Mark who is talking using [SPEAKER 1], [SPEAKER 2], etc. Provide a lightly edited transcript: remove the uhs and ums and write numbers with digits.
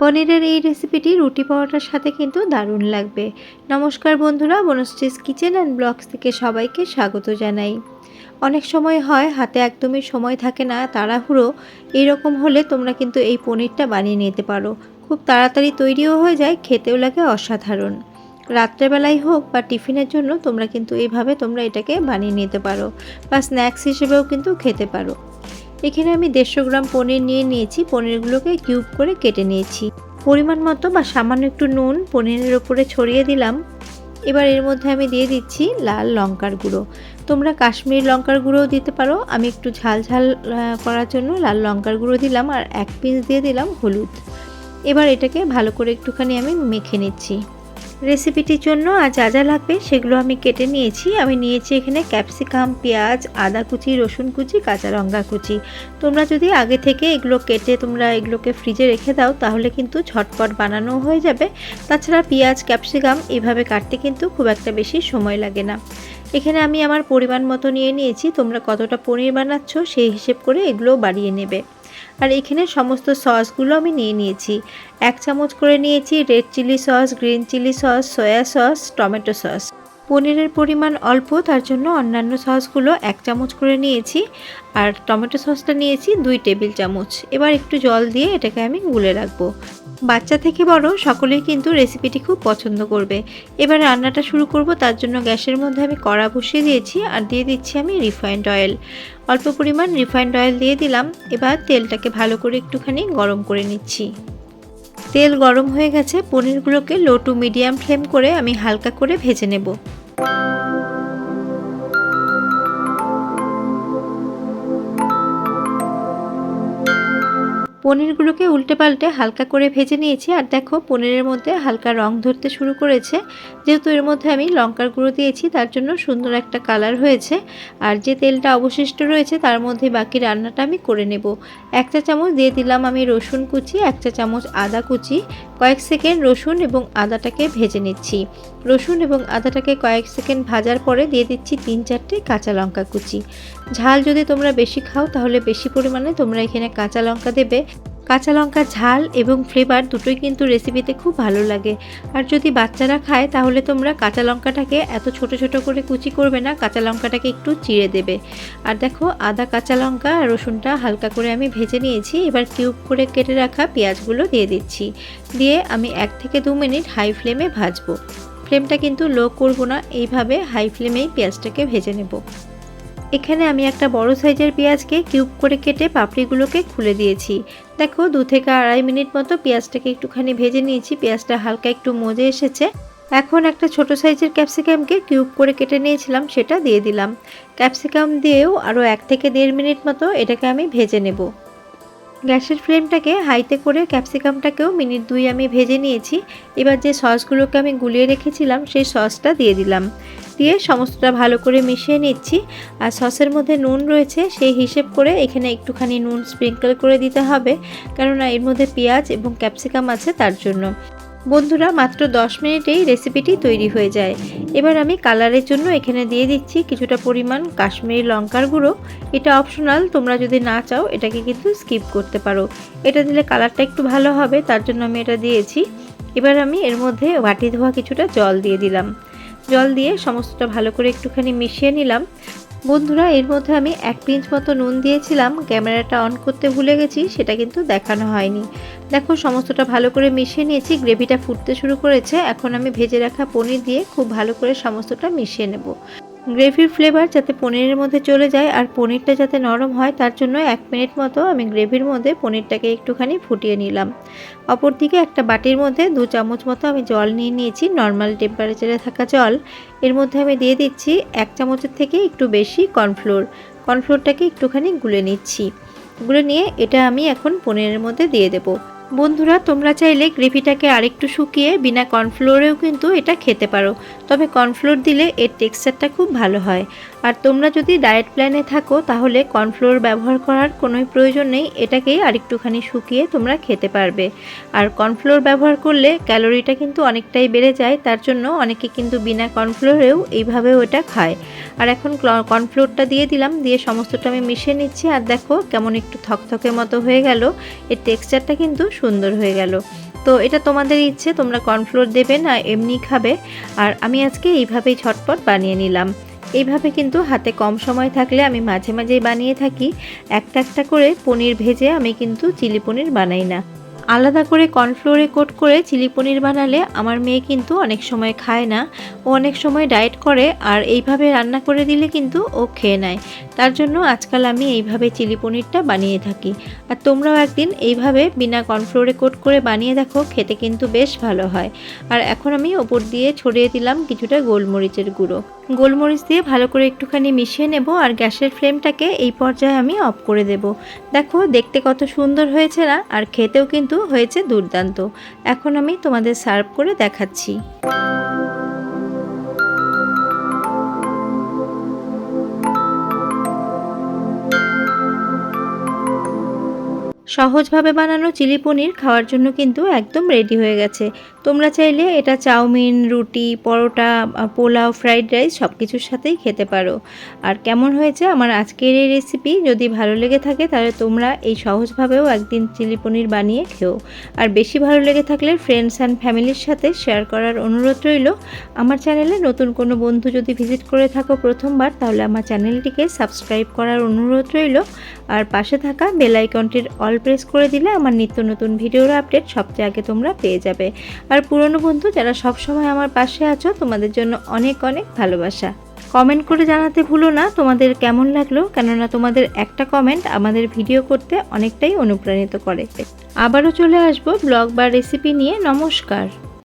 [SPEAKER 1] পনিরের এই রেসিপিটি রুটি পরোটার সাথে কিন্তু দারুণ লাগবে। নমস্কার বন্ধুরা, বনশ্রীস কিচেন অ্যান্ড ব্লগস থেকে সবাইকে স্বাগত জানাই। অনেক সময় হয় হাতে একদমই সময় থাকে না, তাড়াহুড়ো, এইরকম হলে তোমরা কিন্তু এই পনিরটা বানিয়ে নিতে পারো। খুব তাড়াতাড়ি তৈরিও হয়ে যায়, খেতেও লাগে অসাধারণ। রাত্রেবেলায় হোক বা টিফিনের জন্য তোমরা কিন্তু এইভাবে এটাকে বানিয়ে নিতে পারো, বা স্ন্যাক্স হিসেবেও কিন্তু খেতে পারো। এখানে আমি 150 গ্রাম পনির নিয়েছি। পনিরগুলোকে কিউব করে কেটে নিয়েছি। পরিমাণ মতো বা সামান্য একটু নুন পনিরের ওপরে ছড়িয়ে দিলাম। এবার এর মধ্যে আমি দিয়ে দিচ্ছি লাল লঙ্কার গুঁড়ো। তোমরা কাশ্মীরি লঙ্কার গুঁড়োও দিতে পারো। আমি একটু ঝাল করার জন্য লাল লঙ্কার গুঁড়ো দিলাম, আর 1 পিঞ্চ দিয়ে দিলাম হলুদ। এবার এটাকে ভালো করে একটুখানি আমি মেখে নিচ্ছি। রেসিপিটির জন্য আর যা যা লাগবে সেগুলো আমি কেটে নিয়েছি। আমি নিয়েছি এখানে ক্যাপসিকাম, পেঁয়াজ, আদা কুচি, রসুন কুচি, কাঁচা লঙ্কা কুচি। তোমরা যদি আগে থেকে এগুলো কেটে তোমরা এগুলোকে ফ্রিজে রেখে দাও তাহলে কিন্তু ঝটপট বানানো হয়ে যাবে। তাছাড়া পেঁয়াজ, ক্যাপসিকাম এভাবে কাটতে কিন্তু খুব একটা বেশি সময় লাগে না। এখানে আমি আমার পরিমাণ মতো নিয়েছি। তোমরা কতটা পনির বানাচ্ছ সেই হিসেব করে এগুলো বাড়িয়ে নেবে। আর এখানে সমস্ত সসগুলো আমি নিয়েছি। 1 চামচ করে নিয়েছি red chilli sauce, green chilli sauce, soya sauce, tomato sauce. পনিরের পরিমাণ অল্প, তার জন্য অন্যান্য সসগুলো 1 চামচ করে নিয়েছি। আর টমেটো সসটা নিয়েছি 2 টেবিল চামচ। এবার একটু জল দিয়ে এটাকে আমি গুলে রাখবো। বাচ্চা থেকে বড় সকলেই কিন্তু রেসিপিটি খুব পছন্দ করবে। এবার রান্নাটা শুরু করব। তার জন্য গ্যাসের মধ্যে আমি কড়া বসিয়ে দিয়েছি, আর দিয়ে দিচ্ছি আমি রিফাইন্ড অয়েল। অল্প পরিমাণ রিফাইন্ড অয়েল দিয়ে দিলাম। এবার তেলটাকে ভালো করে একটুখানি গরম করে নিচ্ছি। তেল গরম হয়ে গেছে। পনিরগুলোকে লো টু মিডিয়াম ফ্লেম করে আমি হালকা করে ভেজে নেব। পনিরগুলোকে উল্টে পাল্টে হালকা করে ভেজে নিয়েছি। আর দেখো পনিরের মধ্যে হালকা রং ধরতে শুরু করেছে। যেহেতু এর মধ্যে আমি লঙ্কার গুঁড়ো দিয়েছি তার জন্য সুন্দর একটা কালার হয়েছে। আর যে তেলটা অবশিষ্ট রয়েছে তার মধ্যে বাকি রান্নাটা আমি করে নেব। 1 চা চামচ দিয়ে দিলাম আমি রসুন কুচি, 1 চা চামচ আদা কুচি। কয়েক সেকেন্ড রসুন এবং আদাটাকে ভেজে নিচ্ছি। রসুন এবং আদাটাকে কয়েক সেকেন্ড ভাজার পরে দিয়ে দিচ্ছি 3-4টে কাঁচা লঙ্কা কুচি। ঝাল যদি তোমরা বেশি খাও তাহলে বেশি পরিমাণে তোমরা এখানে কাঁচা লঙ্কা দেবে। কাঁচা লঙ্কা ঝাল এবং ফ্লেভার দুটোই কিন্তু রেসিপিতে খুব ভালো লাগে। আর যদি বাচ্চারা খায় তাহলে তোমরা কাঁচা লঙ্কাটাকে এত ছোট ছোট করে কুচি করবে না, কাঁচা লঙ্কাটাকে একটু চিড়ে দেবে। আর দেখো আদা, কাঁচা লঙ্কা আর রসুনটা হালকা করে আমি ভেজে নিয়েছি। এবার কিউব করে কেটে রাখা পেঁয়াজগুলো দিয়ে দিচ্ছি। দিয়ে আমি 1 থেকে 2 মিনিট হাই ফ্লেমে ভাজবো। ফ্লেমটা কিন্তু লো করব না, এইভাবে হাই ফ্লেমেই পেঁয়াজটাকে ভেজে নেব। এখানে আমি একটা বড় সাইজের পেঁয়াজকে কিউব করে কেটে পাপড়িগুলোকে খুলে দিয়েছি। দেখো 2 থেকে আড়াই মিনিট মতো পেঁয়াজটাকে একটুখানি ভেজে নিয়েছি। পেঁয়াজটা হালকা একটু মজে এসেছে। এখন একটা ছোট সাইজের ক্যাপসিকামকে কিউব করে কেটে নিয়েছিলাম, সেটা দিয়ে দিলাম। ক্যাপসিকাম দিয়েও আরও 1 থেকে 1.5 মিনিট মতো এটাকে আমি ভেজে নেব। গ্যাসের ফ্লেমটাকে হাইতে করে ক্যাপসিকামটাকেও মিনিট 2 আমি ভেজে নিয়েছি। এবার যে সসগুলোকে আমি গুলিয়ে রেখেছিলাম সেই সসটা দিয়ে দিলাম। দিয়ে সমস্তটা ভালো করে মিশিয়ে নিচ্ছি। আর সসের মধ্যে নুন রয়েছে সেই হিসেব করে এখানে একটুখানি নুন স্প্রিঙ্কল করে দিতে হবে, কেননা এর মধ্যে পেঁয়াজ এবং ক্যাপসিকাম আছে তার জন্য। বন্ধুরা, মাত্র 10 মিনিটেই রেসিপিটি তৈরি হয়ে যায়। এবার আমি কালারের জন্য এখানে দিয়ে দিচ্ছি কিছুটা পরিমাণ কাশ্মীরি লঙ্কার গুঁড়ো। এটা অপশনাল, তোমরা যদি না চাও এটাকে কিন্তু স্কিপ করতে পারো। এটা দিলে কালারটা একটু ভালো হবে, তার জন্য আমি এটা দিয়েছি। এবার আমি এর মধ্যে বাটি ধোয়া কিছুটা জল দিয়ে দিলাম। জল দিয়ে সমস্তটা ভালো করে একটুখানি মিশিয়ে নিলাম। বন্ধুরা, এর মধ্যে আমি 1 পিঞ্চ মতো নুন দিয়েছিলাম। ক্যামেরাটা অন করতে ভুলে গেছি, সেটা কিন্তু দেখানো হয়নি। দেখো সমস্তটা ভালো করে মিশিয়ে নিয়েছি। গ্রেভিটা ফুটতে শুরু করেছে। এখন আমি ভেজে রাখা পনির দিয়ে খুব ভালো করে সমস্তটা মিশিয়ে নেব। গ্রেভির ফ্লেভার যাতে পনিরের মধ্যে চলে যায় আর পনিরটা যাতে নরম হয় তার জন্য 1 মিনিট মতো আমি গ্রেভির মধ্যে পনিরটাকে একটুখানি ফুটিয়ে নিলাম। অপরদিকে একটা বাটির মধ্যে 2 চামচ মতো আমি জল নিয়েছি, নর্মাল টেম্পারেচারে থাকা জল। এর মধ্যে আমি দিয়ে দিচ্ছি 1 চামচের থেকে একটু বেশি কর্নফ্লোর। কর্নফ্লোরটাকে একটুখানি গুলে নিচ্ছি। গুলে নিয়ে এটা আমি এখন পনিরের মধ্যে দিয়ে দেবো। বন্ধুরা, তোমরা চাইলে গ্রেভিটাকে আরেকটু শুকিয়ে বিনা কর্নফ্লোরেও কিন্তু এটা খেতে পারো, তবে কর্নফ্লোর দিলে এর টেক্সচারটা খুব ভালো হয়। আর তোমরা যদি ডায়েট প্ল্যানে থাকো তাহলে কর্নফ্লোর ব্যবহার করার কোনো প্রয়োজন নেই, এটাকেই আরেকটুখানি শুকিয়ে তোমরা খেতে পারবে। আর কর্নফ্লোর ব্যবহার করলে ক্যালোরিটা কিন্তু অনেকটাই বেড়ে যায়, তার জন্য অনেকে কিন্তু বিনা কর্নফ্লোরেও এইভাবেও এটা খায়। আর এখন কর্নফ্লোরটা দিয়ে দিলাম, দিয়ে সমস্তটা আমি মিশিয়ে নিচ্ছি। আর দেখো কেমন একটু থকথকে মতো হয়ে গেল, এর টেক্সচারটা কিন্তু সুন্দর হয়ে গেল। তো এটা তোমাদের ইচ্ছে, তোমরা কর্নফ্লোর দেবে না এমনি খাবে। আর আমি আজকে এইভাবেই ঝটপট বানিয়ে নিলাম। এইভাবে কিন্তু হাতে কম সময় থাকলে আমি মাঝে মাঝেই বানিয়ে থাকি। একটা একটা করে পনির ভেজে আমি কিন্তু চিলি পনির বানাই না। আলাদা করে কর্নফ্লোরে কোট করে চিলি পনির বানালে আমার মেয়ে কিন্তু অনেক সময় খায় না। ও অনেক সময় ডায়েট করে, আর এইভাবে রান্না করে দিলে কিন্তু ও খেয়ে নেয়। তার জন্য আজকাল আমি এইভাবে চিলি পনিরটা বানিয়ে থাকি। আর তোমরাও একদিন এইভাবে বিনা কর্নফ্লোরে কোট করে বানিয়ে দেখো, খেতে কিন্তু বেশ ভালো হয়। আর এখন আমি ওপর দিয়ে ছড়িয়ে দিলাম কিছুটা গোলমরিচের গুঁড়ো। গোলমরিচ দিয়ে ভালো করে একটুখানি মিশিয়ে নেব, আর গ্যাসের ফ্লেমটাকে এই পর্যায়ে আমি অফ করে দেব। দেখো দেখতে কত সুন্দর হয়েছে না, আর খেতেও কিন্তু হয়েছে দুর্দান্ত। এখন আমি তোমাদের সার্ভ করে দেখাচ্ছি। সহজভাবে বানানো চিলি পনির খাওয়ার জন্য কিন্তু একদম রেডি হয়ে গেছে। তোমরা চাইলে এটা চাউমিন, রুটি, পরোটা, পোলাও, ফ্রাইড রাইস সব কিছুর সাথেই খেতে পারো। আর কেমন হয়েছে আমার আজকের এই রেসিপি, যদি ভালো লেগে থাকে তাহলে তোমরা এই সহজভাবেও একদিন চিলি পনির বানিয়ে খেও। আর বেশি ভালো লেগে থাকলে ফ্রেন্ডস অ্যান্ড ফ্যামিলির সাথে শেয়ার করার অনুরোধ রইল। আমার চ্যানেলে নতুন কোনো বন্ধু যদি ভিজিট করে থাকো প্রথমবার, তাহলে আমার চ্যানেলটিকে সাবস্ক্রাইব করার অনুরোধ রইল। আর পাশে থাকা বেল আইকনটির অল প্রেস করে দিলে আমার নিত্য নতুন ভিডিওর আপডেট সবচেয়ে আগে তোমরা পেয়ে যাবে। আর পুরনো বন্ধু যারা সব সময় আমার পাশে আছো, তোমাদের জন্য অনেক অনেক ভালোবাসা। কমেন্ট করে জানাতে ভুলো না তোমাদের কেমন লাগলো, কেননা তোমাদের একটা কমেন্ট আমাদের ভিডিও করতে অনেকটাই অনুপ্রাণিত করে। আবারও চলে আসবো ব্লগ বা রেসিপি নিয়ে। নমস্কার।